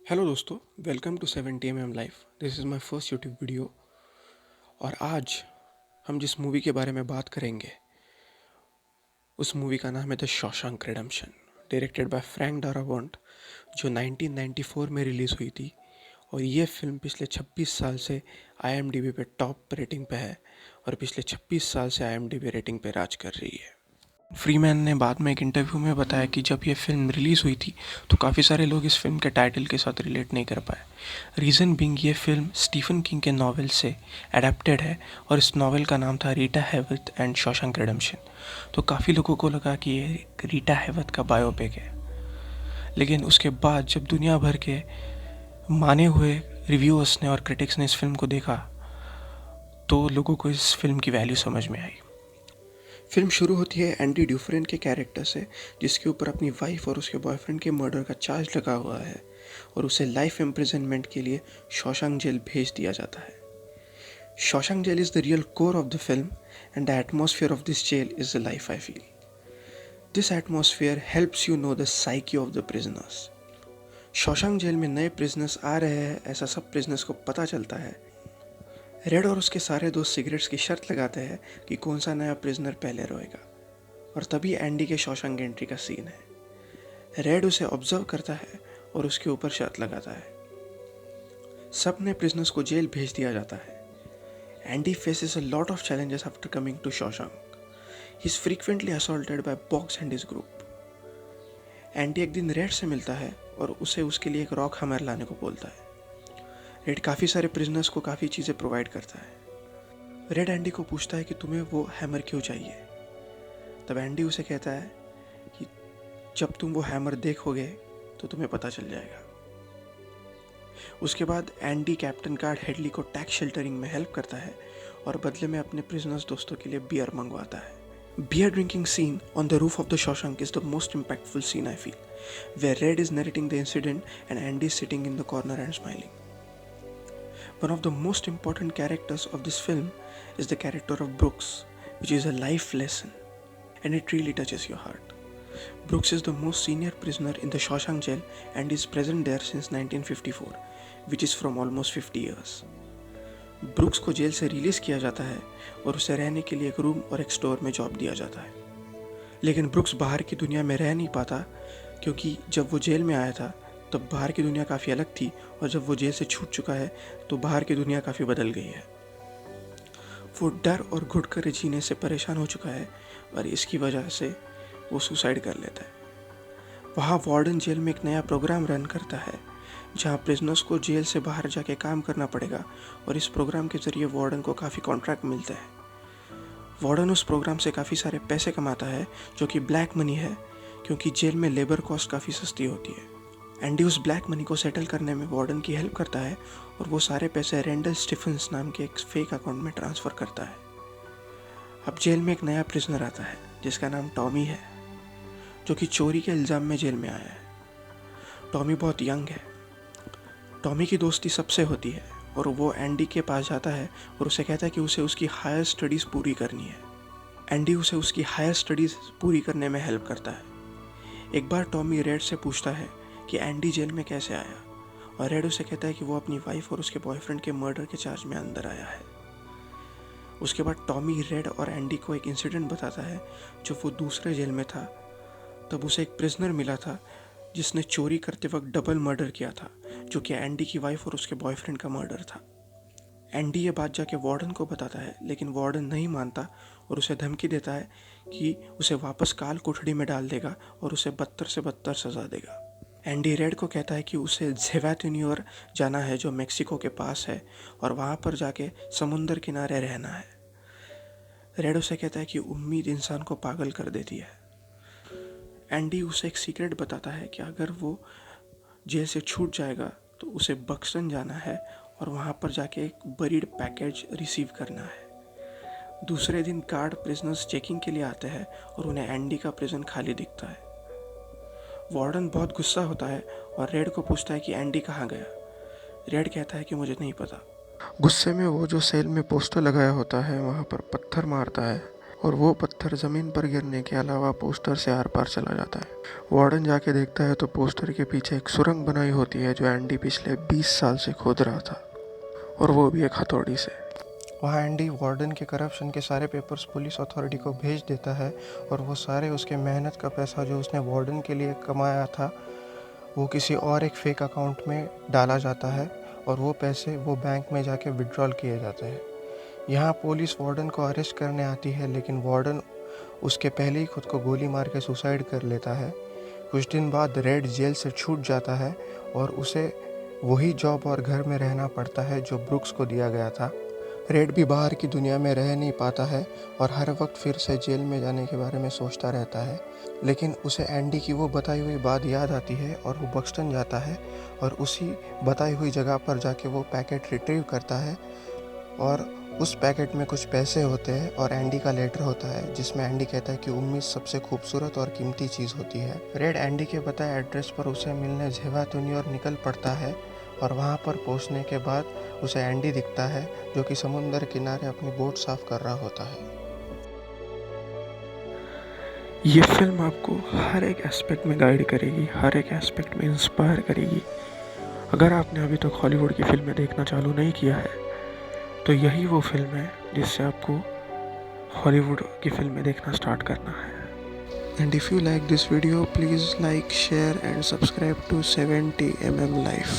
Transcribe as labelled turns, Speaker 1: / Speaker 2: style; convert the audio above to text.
Speaker 1: Hello दोस्तों, welcome to 70 life. This is my first YouTube video. और आज हम जिस मूवी के बारे में बात करेंगे उस मूवी का नाम है the Shawshank Redemption, directed by Frank Darabont, जो 1994 में रिलीज़ हुई थी। और ये फिल्म पिछले 26 साल से IMDb पे टॉप रेटिंग पे है और पिछले 26 साल से IMDb रेटिंग पे राज कर रही है। फ्रीमैन ने बाद में एक इंटरव्यू में बताया कि जब ये फिल्म रिलीज़ हुई थी तो काफ़ी सारे लोग इस फिल्म के टाइटल के साथ रिलेट नहीं कर पाए। रीज़न बीइंग ये फिल्म स्टीफन किंग के नॉवेल से एडेप्टेड है और इस नॉवेल का नाम था रीटा हैवर्थ एंड शॉशैंक रिडेम्पशन। तो काफ़ी लोगों को लगा कि ये रीटा हैवर्थ का बायोपिक है, लेकिन उसके बाद जब दुनिया भर के माने हुए रिव्यूअर्स ने और क्रिटिक्स ने इस फिल्म को देखा तो लोगों को इस फिल्म की वैल्यू समझ में आई। फिल्म शुरू होती है एंडी ड्यूफ्रेन के कैरेक्टर से, जिसके ऊपर अपनी वाइफ और उसके बॉयफ्रेंड के मर्डर का चार्ज लगा हुआ है और उसे लाइफ इम्प्रिजनमेंट के लिए शॉशैंक जेल भेज दिया जाता है। Shawshank jail is the real core of the film and the atmosphere of this jail is the life I feel. This atmosphere helps you know the psyche of the prisoners. Shawshank jail में नए prisoners आ रहे हैं ऐसा सब prisoners को पता चलता है। रेड और उसके सारे दोस्त सिगरेट्स की शर्त लगाते हैं कि कौन सा नया प्रिजनर पहले रोएगा, और तभी एंडी के शॉशैंक एंट्री का सीन है। रेड उसे ऑब्जर्व करता है और उसके ऊपर शर्त लगाता है। सब नए प्रिजनर्स को जेल भेज दिया जाता है। Andy faces a lot of challenges after coming to Shawshank. He is frequently assaulted by Bogs and his group. Andy एक दिन रेड से मिलता है और उसे उसके लिए एक रॉक हैमर लाने को बोलता है। रेड काफ़ी सारे प्रिजनर्स को काफ़ी चीज़ें प्रोवाइड करता है। रेड एंडी को पूछता है कि तुम्हें वो हैमर क्यों चाहिए। तब एंडी उसे कहता है कि जब तुम वो हैमर देखोगे तो तुम्हें पता चल जाएगा। उसके बाद एंडी कैप्टन कार्ड हेडली को टैक्स शेल्टरिंग में हेल्प करता है और बदले में अपने प्रिजनर्स दोस्तों के लिए बियर मंगवाता है। Beer drinking scene on the roof of the Shawshank is the most impactful scene I feel, where Red is narrating the incident and Andy is sitting in the corner and smiling. One of the most important characters of this film is the character of Brooks, which is a life lesson, and it really touches your heart. Brooks is the most senior prisoner in the Shawshank jail and is present there since 1954, which is from almost 50 years. Brooks को jail से release किया जाता है और उसे रहने के लिए एक रूम और एक स्टोर में जॉब दिया जाता है। लेकिन ब्रुक्स बाहर की दुनिया में रह नहीं पाता, क्योंकि जब वो जेल में आया था तब बाहर की दुनिया काफ़ी अलग थी और जब वो जेल से छूट चुका है तो बाहर की दुनिया काफ़ी बदल गई है। वो डर और घुट कर जीने से परेशान हो चुका है और इसकी वजह से वो सुसाइड कर लेता है। वहाँ वार्डन जेल में एक नया प्रोग्राम रन करता है जहाँ प्रिजनर्स को जेल से बाहर जाके काम करना पड़ेगा और इस प्रोग्राम के ज़रिए वार्डन को काफ़ी कॉन्ट्रैक्ट मिलते हैं। वार्डन उस प्रोग्राम से काफ़ी सारे पैसे कमाता है जो कि ब्लैक मनी है, क्योंकि जेल में लेबर कॉस्ट काफ़ी सस्ती होती है। एंडी उस ब्लैक मनी को सेटल करने में वार्डन की हेल्प करता है और वो सारे पैसे रेंडल स्टीफन्स नाम के एक फेक अकाउंट में ट्रांसफ़र करता है। अब जेल में एक नया प्रिजनर आता है जिसका नाम टॉमी है, जो कि चोरी के इल्ज़ाम में जेल में आया है। टॉमी बहुत यंग है। टॉमी की दोस्ती सबसे होती है और वो एंडी के पास जाता है और उसे कहता है कि उसे उसकी हायर स्टडीज़ पूरी करनी है। एंडी उसे उसकी हायर स्टडीज़ पूरी करने में हेल्प करता है। एक बार टॉमी रेड से पूछता है कि एंडी जेल में कैसे आया, और रेड उसे कहता है कि वो अपनी वाइफ और उसके बॉयफ्रेंड के मर्डर के चार्ज में अंदर आया है। उसके बाद टॉमी रेड और एंडी को एक इंसिडेंट बताता है। जब वो दूसरे जेल में था तब उसे एक प्रिजनर मिला था जिसने चोरी करते वक्त डबल मर्डर किया था, जो कि एंडी की वाइफ और उसके बॉयफ्रेंड का मर्डर था। एंडी ये बात जाके वार्डन को बताता है, लेकिन वार्डन नहीं मानता और उसे धमकी देता है कि उसे वापस काल कोठड़ी में डाल देगा और उसे बदतर से बदतर सजा देगा। एंडी रेड को कहता है कि उसे ज़ेवाटिन्योर जाना है जो मेक्सिको के पास है और वहाँ पर जाके समुंदर किनारे रहना है। रेड उसे कहता है कि उम्मीद इंसान को पागल कर देती है। एंडी उसे एक सीक्रेट बताता है कि अगर वो जेल से छूट जाएगा तो उसे बक्सन जाना है और वहाँ पर जाके एक बरीड पैकेज रिसीव करना है। दूसरे दिन गार्ड प्रिजनर्स चेकिंग के लिए आते हैं और उन्हें एंडी का प्रिजन खाली दिखता है। वार्डन बहुत गुस्सा होता है और रेड को पूछता है कि एंडी कहाँ गया। रेड कहता है कि मुझे नहीं पता। गुस्से में वो जो सेल में पोस्टर लगाया होता है वहाँ पर पत्थर मारता है और वो पत्थर ज़मीन पर गिरने के अलावा पोस्टर से आर पार चला जाता है। वार्डन जाके देखता है तो पोस्टर के पीछे एक सुरंग बनाई होती है जो एंडी पिछले 20 साल से खोद रहा था, और वो भी एक हथौड़ी से। वहाँ एंडी वार्डन के करप्शन के सारे पेपर्स पुलिस अथॉरिटी को भेज देता है, और वो सारे उसके मेहनत का पैसा जो उसने वार्डन के लिए कमाया था वो किसी और एक फेक अकाउंट में डाला जाता है, और वो पैसे वो बैंक में जाके विड्रॉल किए जाते हैं। यहाँ पुलिस वार्डन को अरेस्ट करने आती है, लेकिन वार्डन उसके पहले ही खुद को गोली मार के सुसाइड कर लेता है। कुछ दिन बाद रेड जेल से छूट जाता है और उसे वही जॉब और घर में रहना पड़ता है जो ब्रुक्स को दिया गया था। रेड भी बाहर की दुनिया में रह नहीं पाता है और हर वक्त फिर से जेल में जाने के बारे में सोचता रहता है, लेकिन उसे एंडी की वो बताई हुई बात याद आती है और वो बक्सटन जाता है और उसी बताई हुई जगह पर जाके वो पैकेट रिट्रीव करता है, और उस पैकेट में कुछ पैसे होते हैं और एंडी का लेटर होता है जिसमें एंडी कहता है कि उम्मीद सबसे खूबसूरत और कीमती चीज़ होती है। रेड एंडी के बताए एड्रेस पर उसे मिलने झेवातुनी और निकल पड़ता है, और वहाँ पर पहुँचने के बाद उसे एंडी दिखता है जो कि समुंदर किनारे अपनी बोट साफ कर रहा होता है। ये फिल्म आपको हर एक एस्पेक्ट में गाइड करेगी, हर एक एस्पेक्ट में इंस्पायर करेगी। अगर आपने अभी तक हॉलीवुड की फिल्में देखना चालू नहीं किया है तो यही वो फिल्म है जिससे आपको हॉलीवुड की फिल्में देखना स्टार्ट करना है। And if you like this video, please like, share and subscribe to 70mm Life.